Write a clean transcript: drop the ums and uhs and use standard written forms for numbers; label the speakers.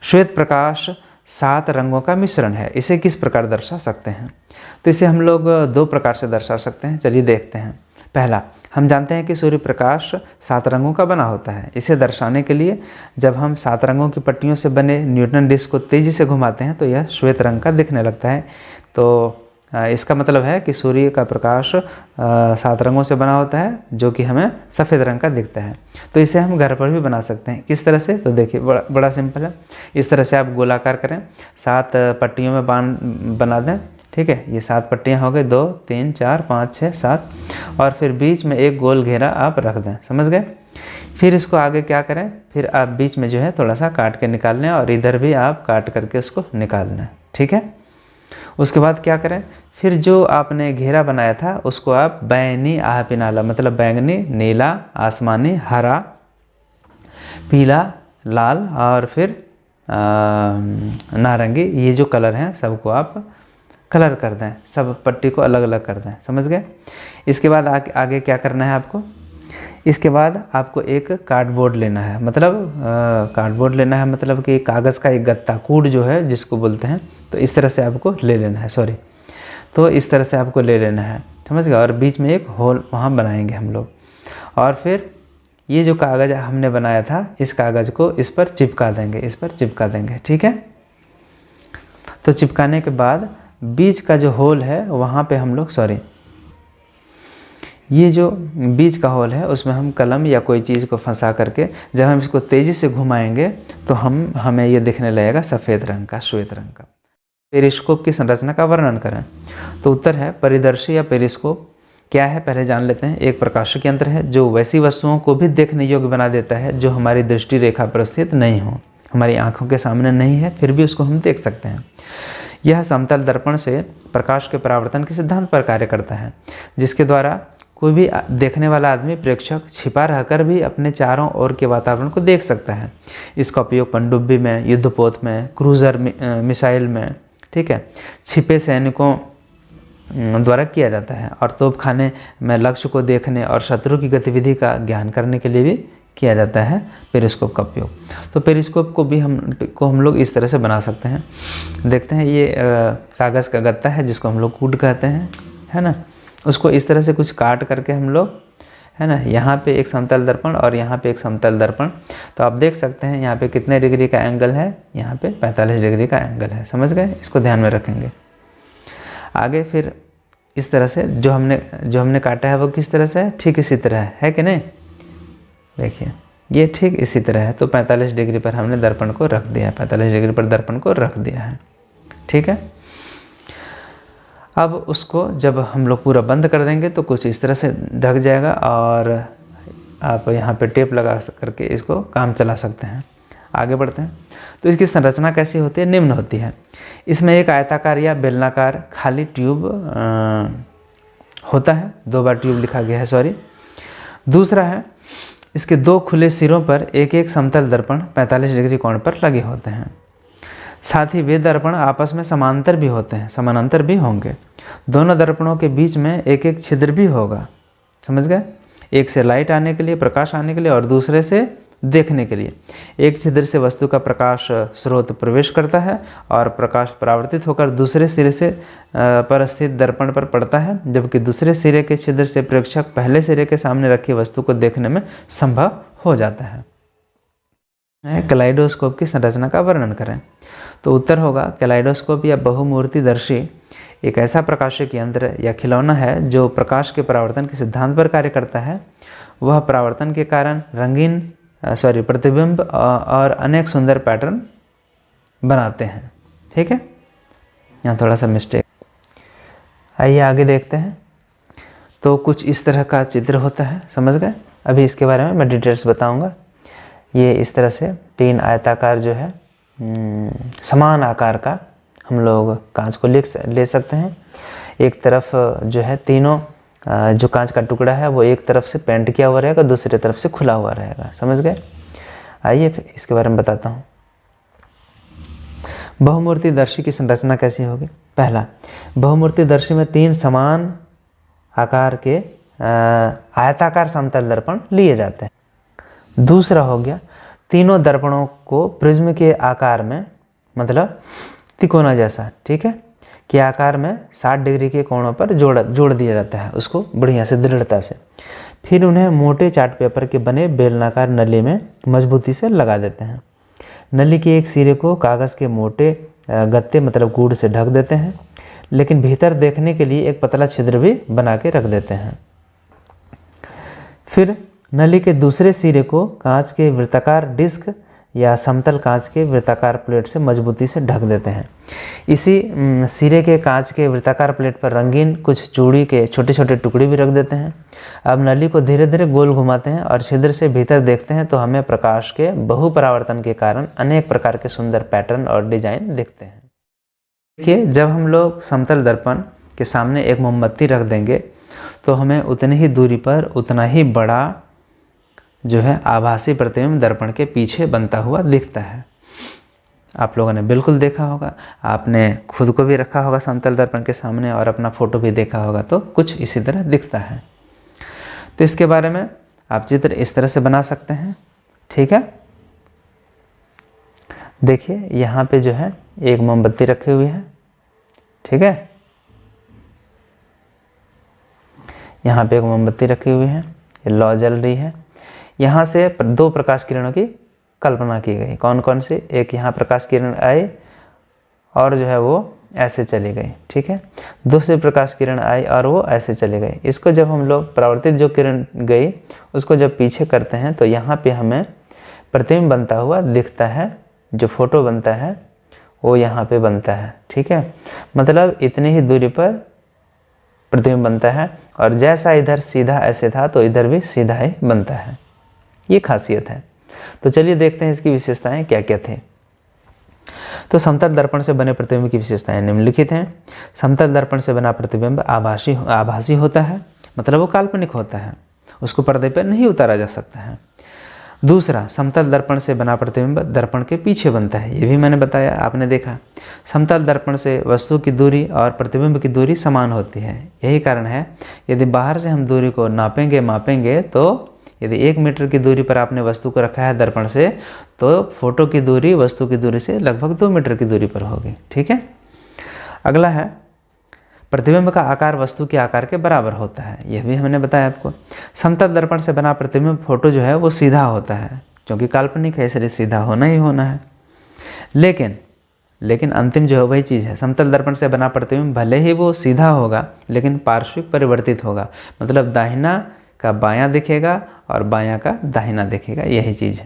Speaker 1: श्वेत प्रकाश 7 रंगों का मिश्रण है, इसे किस प्रकार दर्शा सकते हैं? तो इसे हम लोग 2 प्रकार से दर्शा सकते हैं। चलिए देखते हैं। पहला, हम जानते हैं कि सूर्य प्रकाश 7 रंगों का बना होता है। इसे दर्शाने के लिए जब हम 7 रंगों की पट्टियों से बने न्यूटन डिस्क को तेज़ी से घुमाते हैं तो यह श्वेत रंग का दिखने लगता है। तो इसका मतलब है कि सूर्य का प्रकाश 7 रंगों से बना होता है, जो कि हमें सफ़ेद रंग का दिखता है। तो इसे हम घर पर भी बना सकते हैं। किस तरह से? तो देखिए, बड़ा सिंपल है। इस तरह से आप गोलाकार करें, 7 पट्टियों में बाण बना दें। ठीक है, ये 7 पट्टियाँ हो गई, 2 3 4 5 6 7, और फिर बीच में एक गोल घेरा आप रख दें। समझ गए? फिर इसको आगे क्या करें, फिर आप बीच में जो है थोड़ा सा काट के निकाल लें, और इधर भी आप काट करके उसको निकाल लें। ठीक है, उसके बाद क्या करें, फिर जो आपने घेरा बनाया था उसको आप बैंगनी आह पिनाला, मतलब बैंगनी, नीला, आसमानी, हरा, पीला, लाल और फिर नारंगी, ये जो कलर हैं सबको आप कलर कर दें, सब पट्टी को अलग अलग कर दें। समझ गए? इसके बाद आगे क्या करना है आपको? इसके बाद आपको एक कार्डबोर्ड लेना है, मतलब कार्डबोर्ड लेना है, मतलब कि कागज़ का एक गत्ता, कूड जो है जिसको बोलते हैं। तो इस तरह से आपको ले लेना है, तो इस तरह से आपको ले लेना है। समझ गए? और बीच में एक होल वहाँ बनाएंगे हम लोग, और फिर ये जो कागज़ हमने बनाया था, इस कागज़ को इस पर चिपका देंगे, ठीक है? तो चिपकाने के बाद बीच का जो होल है वहाँ पे हम लोग ये जो बीच का होल है उसमें हम कलम या कोई चीज़ को फंसा करके जब हम इसको तेज़ी से घुमाएंगे तो हमें ये दिखने लगेगा सफ़ेद रंग का, श्वेत रंग का। पेरिस्कोप की संरचना का वर्णन करें। तो उत्तर है परिदर्शी या पेरिस्कोप क्या है, पहले जान लेते हैं। एक प्रकाशक यंत्र है जो वैसी वस्तुओं को भी देखने योग्य बना देता है जो हमारी दृष्टि रेखा पर स्थित नहीं हो, हमारी आंखों के सामने नहीं है, फिर भी उसको हम देख सकते हैं। यह समतल दर्पण से प्रकाश के परावर्तन के सिद्धांत पर कार्य करता है, जिसके द्वारा कोई भी देखने वाला आदमी, प्रेक्षक, छिपा रहकर भी अपने चारों ओर के वातावरण को देख सकता है। इसका उपयोग पनडुब्बी में, युद्धपोत में, क्रूजर मिसाइल में, ठीक है, छिपे सैनिकों द्वारा किया जाता है, और तोपखाने में लक्ष्य को देखने और शत्रु की गतिविधि का ज्ञान करने के लिए भी किया जाता है पेरिस्कोप का उपयोग। तो पेरिस्कोप को भी हम लोग इस तरह से बना सकते हैं। देखते हैं, ये कागज़ का गत्ता है जिसको हम लोग कूड कहते हैं, है ना। उसको इस तरह से कुछ काट करके हम लोग, है ना, यहाँ पे एक समतल दर्पण और यहाँ पे एक समतल दर्पण। तो आप देख सकते हैं यहाँ पे कितने डिग्री का एंगल है, यहाँ पे 45 डिग्री का एंगल है। समझ गए? इसको ध्यान में रखेंगे। आगे फिर इस तरह से जो हमने काटा है वो किस तरह से है, ठीक इसी तरह है कि नहीं। देखिए, ये ठीक इसी तरह है। तो 45 डिग्री पर हमने दर्पण को रख दिया है, 45 डिग्री पर दर्पण को रख दिया है, ठीक है। अब उसको जब हम लोग पूरा बंद कर देंगे तो कुछ इस तरह से ढक जाएगा, और आप यहाँ पे टेप लगा करके इसको काम चला सकते हैं। आगे बढ़ते हैं। तो इसकी संरचना कैसी होती है? निम्न होती है। इसमें एक आयताकार या बेलनाकार खाली ट्यूब होता है, 2 बार ट्यूब लिखा गया है, दूसरा है, इसके 2 खुले सिरों पर एक एक समतल दर्पण 45 डिग्री कोण पर लगे होते हैं। साथ ही वे दर्पण आपस में समानांतर भी होंगे। दोनों दर्पणों के बीच में एक एक छिद्र भी होगा। समझ गए? एक से लाइट आने के लिए, प्रकाश आने के लिए, और दूसरे से देखने के लिए। एक छिद्र से वस्तु का प्रकाश स्रोत प्रवेश करता है और प्रकाश परावर्तित होकर दूसरे सिरे से पर स्थित दर्पण पर पड़ता है, जबकि दूसरे सिरे के छिद्र से प्रेक्षक पहले सिरे के सामने रखी वस्तु को देखने में संभव हो जाता है। कैलाइडोस्कोप की संरचना का वर्णन करें। तो उत्तर होगा, कैलाइडोस्कोप या बहुमूर्तिदर्शी एक ऐसा प्रकाशक यंत्र या खिलौना है जो प्रकाश के परावर्तन के सिद्धांत पर कार्य करता है। वह परावर्तन के कारण रंगीन प्रतिबिंब और अनेक सुंदर पैटर्न बनाते हैं। ठीक है, यहाँ थोड़ा सा मिस्टेक। आइए आगे देखते हैं। तो कुछ इस तरह का चित्र होता है, समझ गए। अभी इसके बारे में मैं डिटेल्स बताऊंगा। ये इस तरह से 3 आयताकार जो है समान आकार का हम लोग कांच को ले सकते हैं। एक तरफ जो है तीनों जो कांच का टुकड़ा है वो एक तरफ से पेंट किया हुआ रहेगा, दूसरी तरफ से खुला हुआ रहेगा। समझ गए। आइए फिर इसके बारे में बताता हूँ। बहुमूर्तिदर्शी की संरचना कैसी होगी। पहला, बहुमूर्तिदर्शी में 3 समान आकार के आयताकार समतल दर्पण लिए जाते हैं। दूसरा हो गया, तीनों दर्पणों को प्रिज्म के आकार में, मतलब तिकोना जैसा, ठीक है, के आकार में 60 डिग्री के कोणों पर जोड़ दिया जाता है उसको बढ़िया से, दृढ़ता से। फिर उन्हें मोटे चार्ट पेपर के बने बेलनाकार नली में मजबूती से लगा देते हैं। नली के एक सिरे को कागज़ के मोटे गत्ते मतलब गुड़ से ढक देते हैं, लेकिन भीतर देखने के लिए एक पतला छिद्र भी बना के रख देते हैं। फिर नली के दूसरे सिरे को कांच के वृत्ताकार डिस्क या समतल कांच के वृत्ताकार प्लेट से मजबूती से ढक देते हैं। इसी सिरे के कांच के वृत्ताकार प्लेट पर रंगीन कुछ चूड़ी के छोटे छोटे टुकड़े भी रख देते हैं। अब नली को धीरे धीरे गोल घुमाते हैं और छिद्र से भीतर देखते हैं तो हमें प्रकाश के बहुपरावर्तन के कारण अनेक प्रकार के सुंदर पैटर्न और डिजाइन दिखते हैं। देखिए, जब हम लोग समतल दर्पण के सामने एक मोमबत्ती रख देंगे तो हमें उतनी ही दूरी पर उतना ही बड़ा जो है आभासी प्रतिबिंब दर्पण के पीछे बनता हुआ दिखता है। आप लोगों ने बिल्कुल देखा होगा, आपने खुद को भी रखा होगा समतल दर्पण के सामने और अपना फोटो भी देखा होगा, तो कुछ इसी तरह दिखता है। तो इसके बारे में आप चित्र इस तरह से बना सकते हैं, ठीक है। देखिए, यहाँ पे जो है एक मोमबत्ती रखी हुई है, ठीक है, यहाँ पे एक मोमबत्ती रखी हुई है, ये लौ जल रही है। यहाँ से दो प्रकाश किरणों की कल्पना की गई। कौन कौन सी? एक यहाँ प्रकाश किरण आई और जो है वो ऐसे चली गई, ठीक है। दूसरी प्रकाश किरण आई और वो ऐसे चली गई। इसको जब हम लोग परावर्तित जो किरण गई उसको जब पीछे करते हैं तो यहाँ पे हमें प्रतिबिंब बनता हुआ दिखता है। जो फोटो बनता है वो यहाँ पे बनता है, ठीक है। मतलब इतनी ही दूरी पर प्रतिबिंब बनता है और जैसा इधर सीधा ऐसे था तो इधर भी सीधा ही बनता है। ये खासियत है। तो चलिए देखते हैं इसकी विशेषताएं क्या क्या थी। तो समतल दर्पण से बने प्रतिबिंब की विशेषताएं निम्नलिखित हैं। समतल दर्पण से बना प्रतिबिंब आभासी होता है, मतलब वो काल्पनिक होता है, उसको पर्दे पर नहीं उतारा जा सकता है। दूसरा, समतल दर्पण से बना प्रतिबिंब दर्पण के पीछे बनता है, ये भी मैंने बताया, आपने देखा। समतल दर्पण से वस्तु की दूरी और प्रतिबिंब की दूरी समान होती है। यही कारण है यदि बाहर से हम दूरी को मापेंगे तो यदि 1 मीटर की दूरी पर आपने वस्तु को रखा है दर्पण से, तो फोटो की दूरी वस्तु की दूरी से लगभग 2 मीटर की दूरी पर होगी, ठीक है। अगला है, प्रतिबिंब का आकार वस्तु के आकार के बराबर होता है, यह भी हमने बताया आपको। समतल दर्पण से बना प्रतिबिंब फोटो जो है वो सीधा होता है, क्योंकि काल्पनिक है इसलिए सीधा होना ही होना है। लेकिन अंतिम जो है वही चीज़ है, समतल दर्पण से बना प्रतिबिंब भले ही वो सीधा होगा लेकिन पार्श्विक परिवर्तित होगा, मतलब दाहिना का बायां दिखेगा और बायां का दाहिना दिखेगा, यही चीज़ है।